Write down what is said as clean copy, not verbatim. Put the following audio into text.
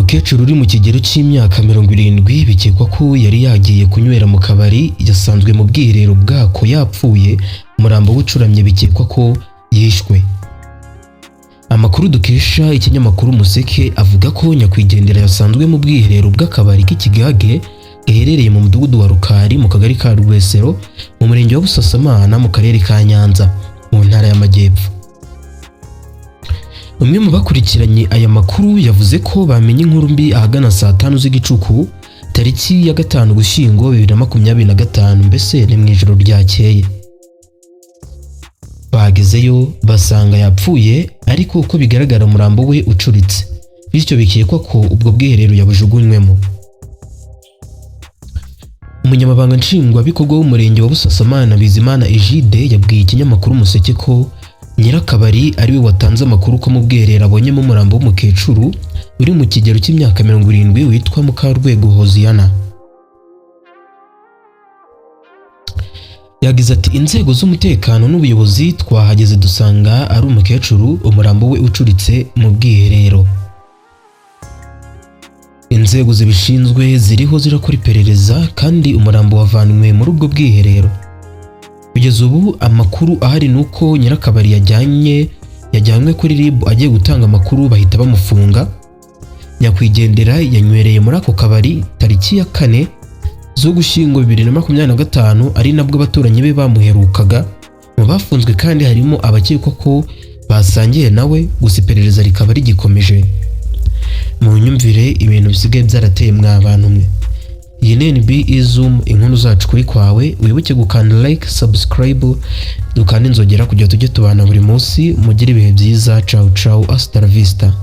umukecuru uri mu kigero cy'imyaka 70 bikekwa ko yari yagiye kunywera mu kabari yasanzwe mu bwiherero bwako yapfuye, umurambo w'ucuramye bikekwa ko yishwe. Amakuru dukesha ikinyamakuru Umuseke avuga ko nyakwigendera yasanzwe mu bwiherero bw'akabari k'Ikigage gaherereye mu mudugudu wa Rukari mu kagari ka Rwesero mu murenge wa Busasamana mu karere ka Nyanza mu ntara y'Amajyepfo. Umwe mu bakurikiranye aya makuru yavuze ko bamenye inkuru mbi ahagana saa 5 z'igicuku tariki ya 5 Gushyingo 2025, mbese ni mu ijoro ryakeye. Bagezeyo basanga yapfuye, ariko uko bigaragara umurambo we ucuritse, bityo bikekwa ko ubwo bwiherero yabujugunywemo. Umunyamabanga nshingwabikorwa w'umurenge wa Busasamana Bizimana Egide yabwiye ikinyamakuru Umuseke ko nyirakabari ari we watanze amakuru ko mu bwiherero abonyemo umurambo w'umukecuru uri mu kigero cy'imyaka 70 witwa Mukarwego Hoziyana. Yagize ati inzego z'umutekano n'ubuyobozi twahageze dusanga ari umukecuru, umurambo we ucuritse mu bwiherero. Inzego zibishinzwe ziriho zirakora iperereza kandi umurambo wavanwe muri ubwo bwiherero. Kugeza ubu amakuru ahari nuko nyirakabari yajyanywe kuri RIB agiye gutanga amakuru bahita bamufunga. Nyakwigendera yanywereye muri ako kabari tariki ya 4 z'Ugushyingo 2025, ari nabwo abaturanyi be bamuherukaga. Mu bafunzwe kandi harimo abakekwa ko basangiye nawe, gusa iperereza rikaba rigikomeje. Mu nyumvire ibintu bisigaye byarateye mw'abantu mwe. Iyi ni NB Zoom, inkuru zacu kuri kwawe. Wibuke gukanda like, subscribe, dukanda inzogera kugira tujye tubana buri munsi. Mugire ibihe byiza. Ciao ciao, hasta la vista.